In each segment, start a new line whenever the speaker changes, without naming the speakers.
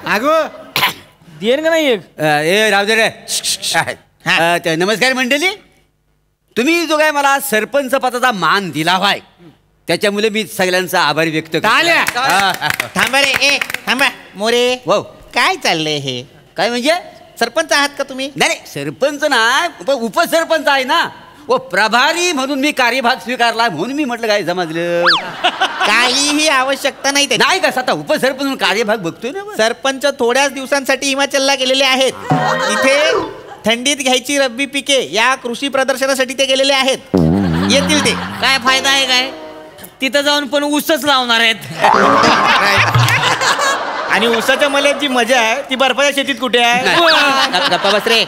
अगो देन का नाही एक राहू दे रे. नमस्कार मंडळी, तुम्ही जो काय मला सरपंच पदाचा मान दिला व्हाय त्याच्यामुळे मी सगळ्यांचा आभारी व्यक्त करतो.
थांबा रे, ए थांबा मोरे.
हो,
काय चाललंय हे?
काय म्हणजे
सरपंच आहात का तुम्ही?
नाही सरपंच नाही, उपसरपंच आहे ना. व प्रभारी म्हणून मी कार्यभाग स्वीकारला म्हणून मी म्हटलं काय समजलं.
काहीही आवश्यकता नाही त्याची.
नाही का आता उपसरपंच म्हणून कार्यभाग बघतोय ना.
सरपंच थोड्याच दिवसांसाठी हिमाचलला गेलेले आहेत. इथे थंडीत घ्यायची रब्बी पिके या कृषी प्रदर्शनासाठी ते गेलेले आहेत. येतील ते.
काय फायदा आहे काय? तिथं जाऊन पण ऊसच लावणार आहेत.
आणि ऊसाच्या मल्यात जी मजा आहे ती बर्फाच्या शेतीत कुठे आहे? गप्पा बस रे.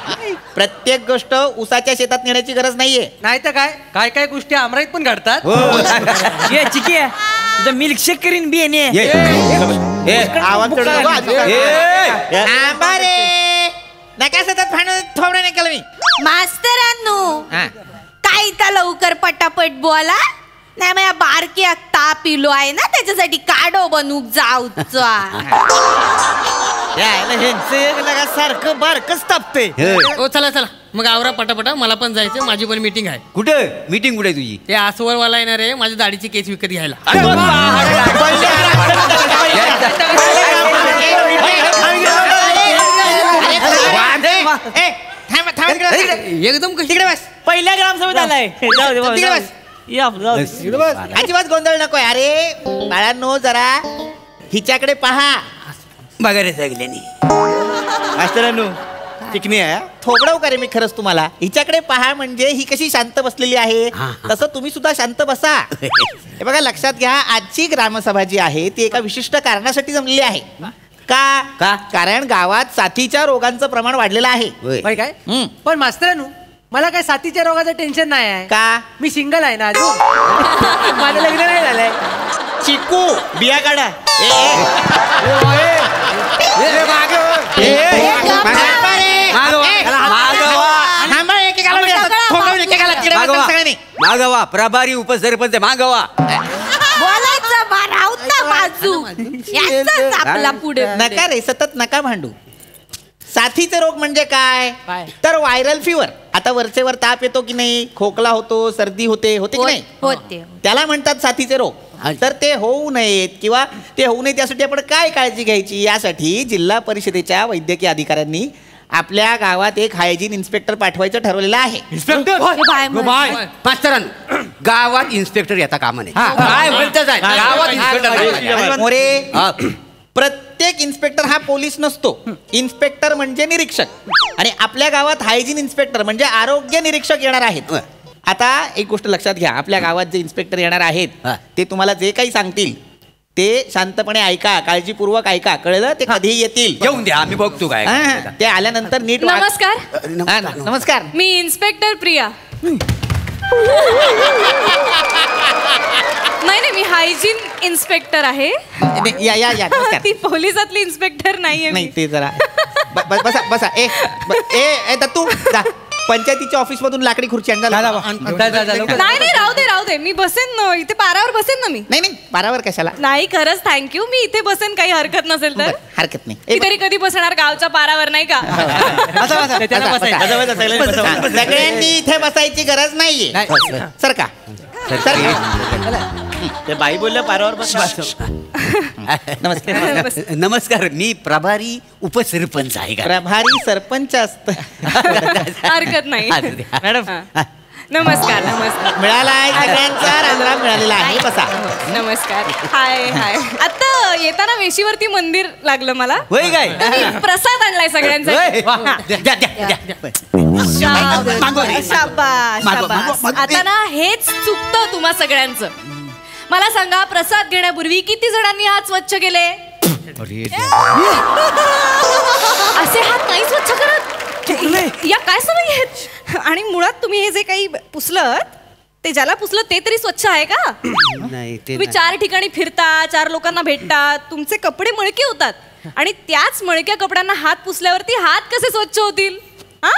प्रत्येक गोष्ट ऊसाच्या शेतात नेण्याची गरज नाहीये.
नाही तर काय काय काय गोष्टी आमराईत पण घडतात. ये चिकी आहे तुझं मिल्कशेक करीन बी येणे.
आवाज नका सतत थोडं नाही केलं मी.
मास्तरांनो काय इथं लवकर पटापट बोला. नाही माझ्या बारकी ताप इलो आहे ना त्याच्यासाठी काढो बनूक जाऊचा.
सारखं बारकच तापते.
हो चला चला मग आवरा पटापटा, मला पण जायचं, माझी पण मीटिंग आहे.
कुठे मीटिंग कुठे तुझी?
ते आसवरवाला येणार आहे माझ्या दाढीची केस विकत घ्यायला. एकदम
तिकडे बस.
पहिल्या ग्रामसभेत आलाय.
अजिबात गोंधळ नकोय. अरे बाळांनो जरा हिच्याकडे पहा.
बघा रे सगळ्यांनी.
मास्तरांनो चिकनी आहे थोबडव का रे मी खरंच तुम्हाला. हिच्याकडे पहा म्हणजे ही कशी शांत बसलेली आहे तसं तुम्ही सुद्धा शांत बसा. हे बघा लक्षात घ्या, आजची ग्रामसभा जी आहे ती एका विशिष्ट कारणासाठी जमलेली आहे. का? कारण गावात साथीच्या रोगांचं प्रमाण वाढलेलं आहे.
काय पण मास्तरांनो मला काय साथीच्या रोगाचं टेन्शन नाही आहे.
का?
मी सिंगल आहे ना अजून. माझं लग्न नाही झालंय.
चिकू बिया काढा.
मागवा प्रभारी उपसरपंच मागवा.
बोलायचं बाजू आपला पुढे.
नका रे सतत नका भांडू. साथीचे रोग म्हणजे काय? तर व्हायरल फिवर. आता वरचेवर ताप येतो की नाही, खोकला होतो, सर्दी होते की नाही,
होते,
त्याला म्हणतात साथीचे रोग. तर ते होऊ नयेत किंवा ते होऊ नये त्यासाठी आपण काय काळजी घ्यायची यासाठी जिल्हा परिषदेच्या वैद्यकीय अधिकाऱ्यांनी आपल्या गावात एक हायजीन इन्स्पेक्टर पाठवायचं ठरवलेलं आहे.
गावात इन्स्पेक्टर येता कामा नये. काय बोलतच आहे गावात इन्स्पेक्टर
मोरे. प्रत्येक इन्स्पेक्टर हा पोलीस नसतो. इन्स्पेक्टर म्हणजे निरीक्षक. आणि आपल्या गावात हायजीन इन्स्पेक्टर म्हणजे आरोग्य निरीक्षक येणार आहेत. आता एक गोष्ट लक्षात घ्या, आपल्या गावात जे इन्स्पेक्टर येणार आहेत ते तुम्हाला जे काही सांगतील ते शांतपणे ऐका, काळजीपूर्वक ऐका, कळलं? ते कधी येतील
येऊन द्या, आम्ही बघतो काय
ते आल्यानंतर नीट.
नमस्कार.
नमस्कार.
मी इन्स्पेक्टर प्रिया. नाही मी हायजीन इन्स्पेक्टर आहे.
या या या
ती पोलिसातली इन्स्पेक्टर नाहीये.
नाही ते जरा बसा बसा. ए दत्तू जा पंचायतीच्या ऑफिस मधून लाकडी खुर्ची आणा.
नाही राहू दे मी बसेन ना इथे, पारावर बसेन ना मी.
नाही पारावर कशाला?
नाही खरंच थँक्यू, मी इथे बसेन, काही हरकत नसेल तर.
हरकत नाही.
तरी कधी बसणार गावच्या पारावर नाही का?
सगळ्यांनी इथे बसायची गरज नाहीये. सर का ते बाई बोलल्या पारावर बस.
नमस्कार. नमस्कार, मी प्रभारी उपसरपंच आहे.
प्रभारी सरपंच असत.
हरकत नाही
मॅडम.
नमस्कार.
मिळाला आहे सगळ्यांचा राजराम मिळालेला आहे. बसा.
नमस्कार. हाय. आता येताना वेशीवरती मंदिर लागलं मला.
होय काय?
प्रसाद आणलाय सगळ्यांसाठी. शाबास. आता ना हेच चुकतं तुम्हा सगळ्यांचं. मला सांगा, प्रसाद घेण्यापूर्वी किती जणांनी हात स्वच्छ केले? असे हात नाही स्वच्छ करत. या काय सवयी आहेत? आणि मुळात तुम्ही हे जे काही पुसलं ते ज्याला पुसलं ते तरी स्वच्छ आहे का?
नाही.
तुम्ही 4 ठिकाणी फिरता, 4 लोकांना भेटता, तुमचे कपडे मळके होतात आणि त्याच मळक्या कपड्यांना हात पुसल्यावरती हात कसे स्वच्छ होतील? हा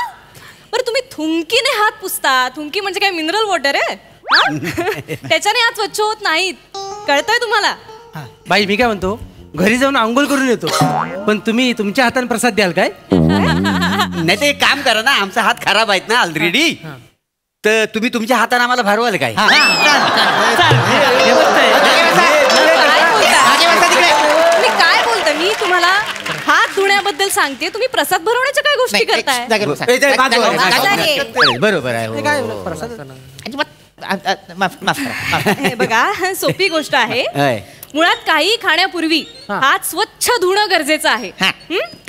बरं, तुम्ही थुंकीने हात पुसता. थुंकी म्हणजे काय मिनरल वॉटर आहे? त्याच्याने हात स्वच्छ होत नाहीत. कळतंय तुम्हाला?
बाई मी काय म्हणतो घरी जाऊन आंघोळ करून येतो पण तुम्ही तुमच्या हाताने प्रसाद द्याल काय?
नाही ते एक काम करा ना, आमचा हात खराब आहेत ना ऑलरेडी, तर तुम्ही तुमच्या हाताने आम्हाला भरवाल काय?
काय बोलताय? तुम्ही काय बोलताय? मी तुम्हाला हात धुण्याबद्दल सांगते, तुम्ही प्रसाद भरवण्याच्या काय गोष्टी करताय?
बरोबर आहे, हो.
काय प्रसाद
माफ करा.
हे बघा सोपी गोष्ट आहे.
होय.
मुळात काही खाण्यापूर्वी हात स्वच्छ धुणं गरजेचं आहे.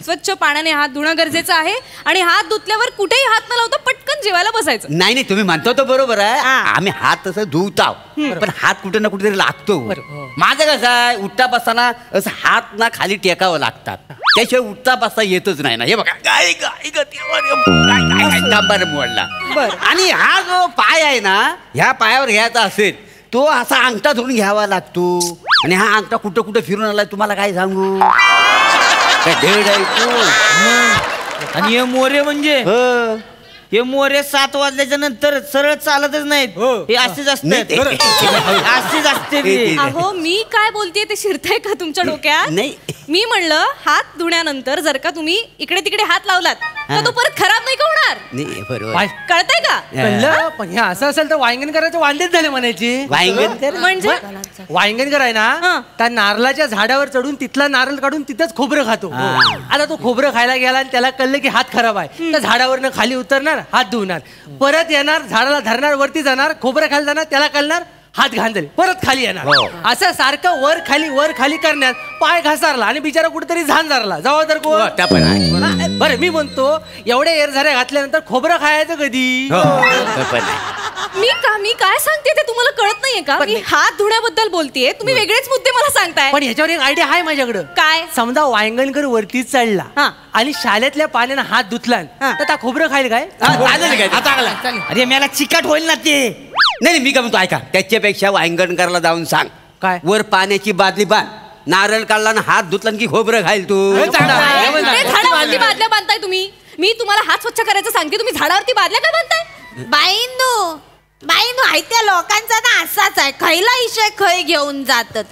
स्वच्छ पाण्याने हात धुणं गरजेचं आहे आणि हात धुतल्यावर कुठेही हात न लावता पटकन जेवायला बसायचं.
नाही नाही, तुम्ही म्हणतो तो बरोबर आहे.
हा.
आम्ही हात तसं धुवताव, पण हात कुठे ना कुठेतरी लागतो. माझं कसं आहे, उठता बसताना असं हात ना खाली टेकावं लागतात, त्याशिवाय उठता बसता येतच नाही ना. हे बघा काय मोडला. आणि हा जो पाय आहे ना, ह्या पायावर घ्यायचा असेल तो असा अंगठा धरून घ्यावा लागतो. आणि हा अंगठा कुठं कुठं फिरून आलाय तुम्हाला काय सांगू. काय धेड आहे तो.
आणि हे मोरे म्हणजे
हो.
हे मोरे 7 वाजल्याच्या नंतर सरळ चालतच नाहीत. हे असेच असतात, असेच असते ते.
अहो मी काय बोलतेय ते शिरताय का तुमच्या डोक्यात?
नाही.
मी म्हणलं हात धुण्यानंतर जर का तुम्ही इकडे तिकडे हात लावलात तर तो परत खराब नाही का होणार?
नाही बरोबर.
बाय
कळतंय का?
कळलं पण हे असं असेल तर वांगणकरांचे वांदेच झाले म्हणायचे.
वांगण
म्हणजे
वांगणकर आहे
हा.
ना, त्या नारळाच्या झाडावर चढून तिथला नारळ काढून तिथंच खोबरं खातो. आता तो खोबरं खायला गेला आणि त्याला कळलं की हात खराब आहे, तर झाडावरनं खाली उतरणार, हात धुवणार, परत येणार, झाडाला धरणार, वरती जाणार, खोबरं खायला जाणार, त्याला कळणार हात घाण झाले, परत खाली येणार. असं सारखं वर खाली करण्यात पाय घासारला आणि बिचारा कुठेतरी झाण झाला जबाबदार कोण? बरं मी म्हणतो एवढ्या एरझाऱ्या घातल्यानंतर खोबरं खायचं कधी?
मी काय सांगते ते तुम्हाला कळत नाहीये का? मी हात धुण्याबद्दल बोलतेय, तुम्ही वेगळेच मुद्दे मला सांगताय.
पण ह्याच्यावर एक आयडिया आहे माझ्याकडं.
काय?
समजा वांगणकर वरती चढला आणि शाळेतल्या पाण्यानं हात धुतला तर त्या खोबरं खाईल काय?
अरे मला चिकट होईल ना ते.
नाही मी काय म्हणतो ऐका, त्याच्यापेक्षा वांगणकरला जाऊन सांग
काय?
वर पाण्याची बादली बांध, नारळ काढला ना हात धुतला की खोबरं खाईल तू.
झाडावरती बादल्या बांधताय तुम्ही. मी तुम्हाला हात स्वच्छ करायचं सांगते, तुम्ही झाडावरती बादल्या काय बांधताय?
बाईंनो हाय त्या लोकांचा ना असाच आहे, खैला इशय खै घेऊन जातात.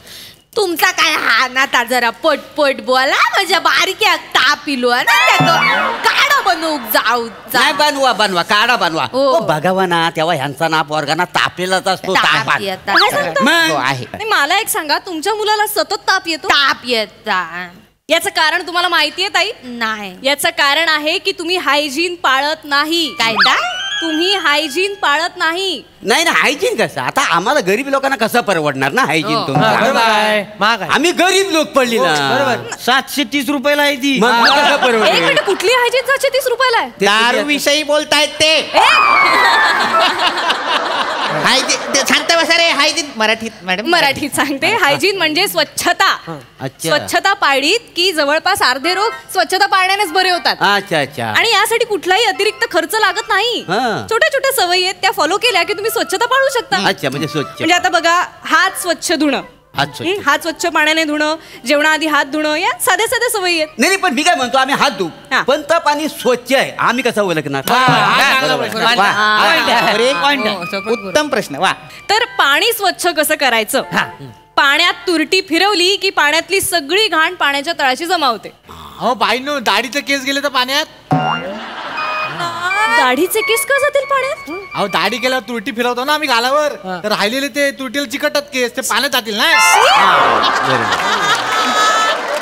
तुमचा काय हा ना जरा पटपट बोला, माझ्या बारक्या ताप इलो काढा बनवू जाऊ
नाही बनवा काढा बनवा.
हो.
बघावा ना तेव्हा ह्यांचा नाप वर्गाना तापलेलाच असतो. तापात.
काय सांगता?
मग
आहे.
नाही, मला एक सांगा, तुमच्या मुलाला सतत ताप येतो?
ताप येता
याचं कारण तुम्हाला माहितीये ताई?
नाही.
याचं कारण आहे की तुम्ही हायजीन पाळत नाही.
काय
तुम्ही हायजीन पाळत नाही.
नाही ना, हायजीन कसं आता आम्हाला गरीब लोकांना कसं परवडणार ना हायजीन
बरोबर आहे. महाग आहे.
आम्ही गरीब लोक पडली ना.
बरोबर.
730 रुपयाला आहे ती.
मग कसं
एक
परवडेल?
मिनिट, कुठली हायजीन 730 रुपयाला आहे?
दारू विषयी बोलतायत ते. शांत बसा रे. हायजीन मराठीत मॅडम.
मराठीत सांगते. हायजीन म्हणजे स्वच्छता.
अच्छा.
स्वच्छता पाळलीत की जवळपास अर्धे रोग स्वच्छता पाळण्यानेच बरे होतात.
अच्छा
आणि यासाठी कुठलाही अतिरिक्त खर्च लागत नाही.
हा.
छोट्या छोट्या सवयी आहेत, त्या फॉलो केल्या की तुम्ही स्वच्छता पाळू शकता.
अच्छा म्हणजे स्वच्छ.
म्हणजे आता बघा, हात स्वच्छ धुणं,
हात स्वच्छ.
हात स्वच्छ पाण्याने धुणं, जेवणाआधी हात धुणं, या साध्या साध्या सवयी आहेत.
नाही पण मी काय म्हणतो, आम्ही हात धुऊ
हा.
पण तर पाणी स्वच्छ आहे, आम्ही कसं ओळखणार?
उत्तम प्रश्न. वा.
तर पाणी स्वच्छ कसं करायचं? पाण्यात तुरटी फिरवली की पाण्यातली सगळी घाण पाण्याच्या तळाशी जमा होते.
हो बाईंनो, दाढीचे केस गेले तर पाण्यात.
दाढीचे केस का जातील पाण्यात?
अहो दाढी केल्यावर तुरटी फिरवतो ना आम्ही गालावर, तर राहिलेले ते तुरटीला चिकटतात केस, ते पाण्यात जातील ना.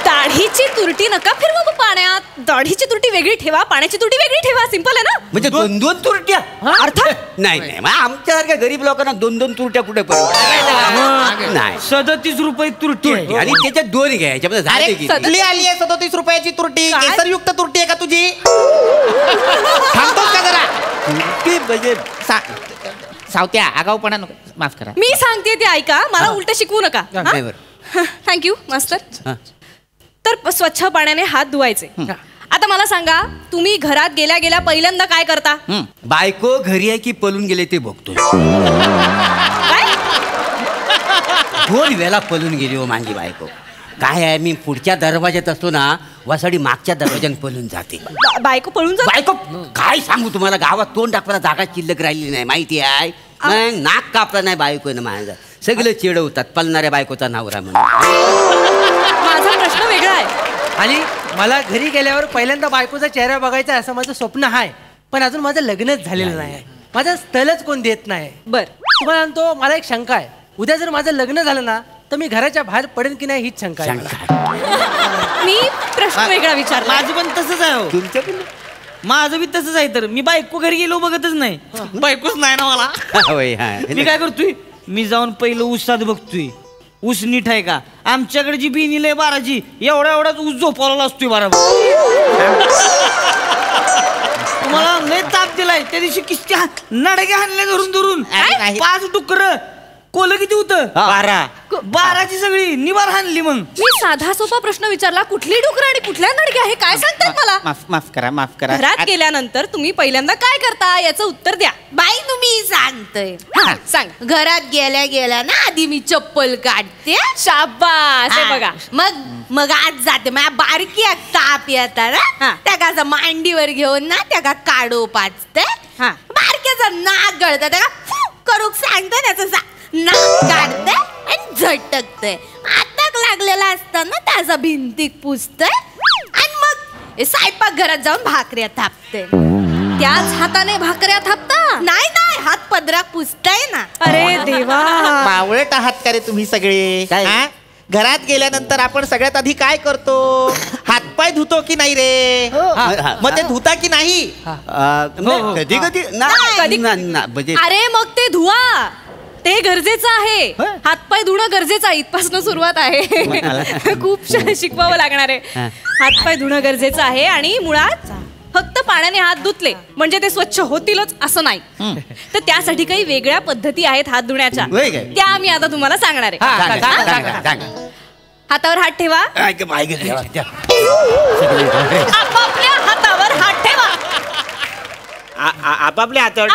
दाढीची तुरटी नका फिरवा मग पाण्यात. दाढीची तुरटी वेगळी ठेवा, पाण्याची तुरटी वेगळी ठेवा. सिंपल आहे ना?
म्हणजे दोन तुरट्या?
अर्थात
नाही मग आमच्यासारख्या गरीब लोकांना दोन तुरट्या कुठे परवडतात? नाही.
37 रुपये तुरटी आहे.
आणि त्याच्यात दोन घ्यायच्या म्हणजे झाले
अरे
किती?
कुठली आली आहे 37 रुपयाची तुरटी?
काय?
केसरयुक्त तुरटी आहे का तुझी? थांबतोस का जरा?
की म्हणजे
सावत्या आगाऊपणा नको. माफ करा.
मी सांगते ते ऐका, मला उलट शिकवू नका.
नाही बरं.
थँक्यू मास्तर.
हा.
तर स्वच्छ पाण्याने हात धुवायचे. आता मला सांगा, तुम्ही घरात गेल्या गेल्या पहिल्यांदा काय करता?
बायको घरी आहे की पळून गेले ते बघतो.
काय?
2 वेळा पळून गेली हो माझी बायको. काय आहे, मी पुढच्या दरवाज्यात असतो ना, वासाडी मागच्या दरवाज्यात पळून जाते.
बायको पळून जा.
बायको काय सांगू तुम्हाला, गावात तोंड टाकवायला जागा शिल्लक राहिली नाही माहिती आहे. मग नाक कापला नाही बायकोनं माझा. सगळे चिडवतात पलणाऱ्या बायकोचा नवरा म्हणून.
माझा प्रश्न वेगळा आहे.
आणि मला घरी गेल्यावर पहिल्यांदा बायकोचा चेहरा बघायचा असं माझं स्वप्न आहे, पण अजून माझं लग्नच झालेलं नाही. माझं स्थळच कोण देत नाही.
बर,
तुम्हाला सांगतो, मला एक शंका आहे. उद्या जर माझं लग्न झालं ना तर मी घराच्या बाहेर पडेन की नाही हीच शंका आहे मला.
मी प्रश्न वेगळा विचारला.
माझं पण तसंच आहे हो.
तुमचं पण
माझं बी तसंच आहे. तर मी बायको घरी गेलो बघतच नाही. बायकोच नाही ना मला.
होय, हा.
मी काय करतोय, मी जाऊन पहिलं ऊसात बघतोय ऊस नीट आहे का. आमच्याकडे जी बिनी लय बाराची एवढाच ऊस झोपावला असतोय बरोबर. तुम्हाला लय ताप दिलाय त्या दिवशी किस्ती नडगे हाणले धरून
काय?
5 डुकर. कोलं किती होतं? 12ची सगळी निवार हाणली. मग
मी साधा सोपा प्रश्न विचारला, कुठली डुकर आणि कुठल्या नडगे आहे काय सांगतात मला?
माफ करा.
घरात गेल्यानंतर तुम्ही पहिल्यांदा काय करता याचं उत्तर द्या.
बाई तुम्ही सांगतोय.
हा, सांग.
घरात गेल्या ना आधी मी चप्पल काढते.
शाबास, हे बघा.
मग आज जाते माझ्या बारकी ताप येतात ना, त्या का मांडीवर घेऊन ना त्या काढो पाचते. बारक्याचा नाक गळत त्या करूक सांगते त्याचं नाक काढते आणि झटकते. आताक लागलेला असताना त्याचा भिंतीक पुसते आणि मग स्वयंपाक घरात जाऊन भाकऱ्या थापते.
त्याच हाताने भाकऱ्या थापता?
नाही हात पदराक पुसताय ना.
अरे देवा,
मावळट आहात का रे तुम्ही सगळे? हा? घरात गेल्यानंतर आपण सगळ्यात आधी काय करतो? हातपाय धुतो की नाही रे? मग ते धुता की नाही?
कधी कधी म्हणजे
अरे मग ते धुवा, ते गरजेचं आहे. हातपाय धुणं गरजेचं आहे. इथपासून सुरुवात आहे. खूप शिकवावं लागणार आहे. हातपाय धुणं गरजेचं आहे आणि मुळात फक्त पाण्याने हात धुतले म्हणजे ते स्वच्छ होतीलच असं नाही. तर त्यासाठी काही वेगळ्या पद्धती आहेत हात धुण्याच्या, त्या आम्ही आता तुम्हाला सांगणार आहे. हातावर हात ठेवा. आपापल्या हातावर हात ठेवा.
आपापल्या हातावर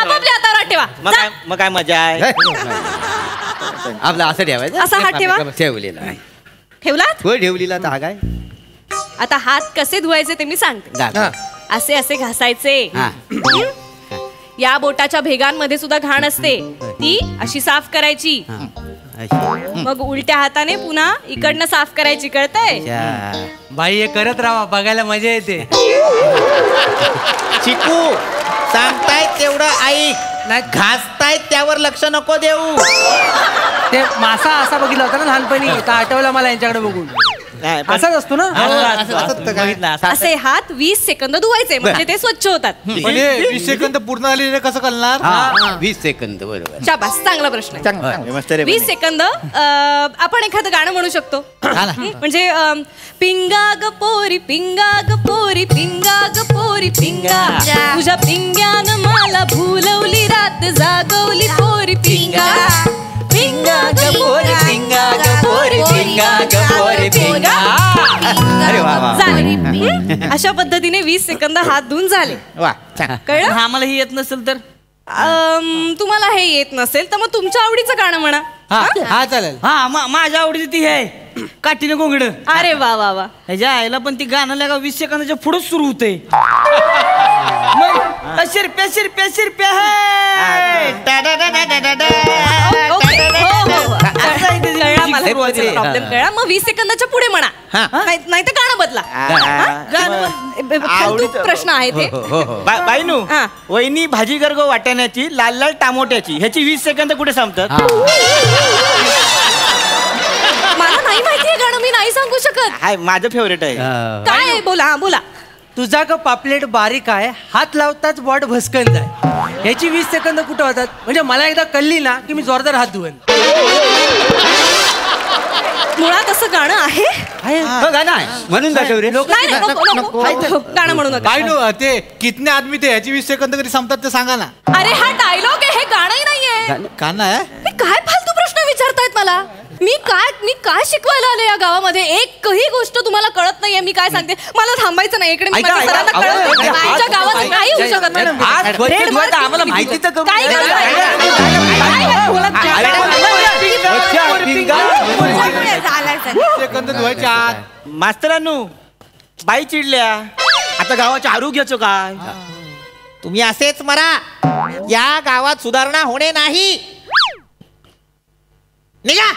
हात ठेवा.
मग काय मजा आहे.
आपला असं ठेवायचं.
असा हात ठेवा.
ठेवलेला
ठेवलात?
ठेवलेला तर हा काय.
आता हात कसे धुवायचे ते मी सांगते. असे घासायचे. या बोटाच्या भेगांमध्ये सुद्धा घाण असते, ती अशी साफ करायची. मग उलट्या हाताने पुन्हा इकडनं साफ करायची. कळतंय?
बाई हे करत राहा, बघायला मजा येते.
चिकू सांगतायत तेवढं ऐक.
नाही
घासतायत त्यावर लक्ष नको देऊ.
ते मासा असा बघितला होता ना लहानपणी, तर आठवला मला यांच्याकडे बघून. असाच असतो ना.
असे हात 20 सेकंद धुवायचे म्हणजे ते स्वच्छ होतात.
20 सेकंद पूर्ण झाले कसं करणार?
20 सेकंद. बरोबर.
शाबास, चांगला प्रश्न आहे. 20 सेकंद आपण एखादं गाणं म्हणू शकतो. म्हणजे पिंगा ग पोरी पिंगा ग पोरी पिंगा ग पोरी पिंगा, तुझ्या पिंग्यानं मला भुलवली रात जागवली पोरी पिंगा. पिंगा ग पोरी पिंगा ग पोरी पिंगा ग पोरी पिंगा.
अरे वा वा.
झाले. अशा पद्धतीने 20 सेकंद हात धुवून झाले. कळलं?
आम्हाला हे येत नसेल तर?
तुम्हाला हे येत नसेल तर मग तुमच्या आवडीचं गाणं म्हणा.
हा चालेल.
माझ्या आवडीची ती आहे काठीने गोंगड.
अरे वा वा वा.
ह्याच्या आईला पण ती गाणं लागा 20 सेकंदाच्या पुढेच सुरू होते. शिरप्या शिरप्या शिरप्या
प्रॉब्लेम कळला. मग 20 सेकंदाच्या पुढे म्हणा, नाही तर गाणं बदला. फालतू प्रश्न आहे ते.
बाईनू, वहिनी भाजी गर्ग वाटाण्याची लाल लाल टामोट्याची ह्याची 20 सेकंद कुठे संपतात?
मला नाही माहितीये गाणं, मी नाही सांगू शकत.
हाय माझं फेवरेट आहे.
काय आहे? बोला बोला.
तुझा का पापलेट बारीक आहे, हात लावताच बॉड भस्कन जाय. ह्याची 20 सेकंद कुठं होतात? म्हणजे मला एकदा कळली ना की मी जोरदार हात धुवन.
मुळात असं गाणं आहे
गाणं आहे म्हणून दाखव रे.
नाही, नको. गाणं म्हणू नका.
काय नो ते कितने आदमी ते ह्याची 20 सेकंद कधी संपतात ते सांगा ना.
अरे हा डायलॉग आहे, हे गाणंही नाहीये.
गाणं आहे.
मी काय फालतू प्रश्न विचारतायत मला? मी काय शिकवायला आले या गावामध्ये? एकही गोष्ट तुम्हाला कळत नाहीये. मी काय सांगते, मला थांबायचं नाही इकडे. तुमच्या गावात काही होऊ शकत नाही.
आम्हाला माहिती तर करून
काय
सेकंद धुवायच्या आत.
मास्तरांनो, बाई चिडल्या, आता गावाच्या आरोग्याचं काय?
तुम्ही असेच मरा, या गावात सुधारणा होणे नाही. निघा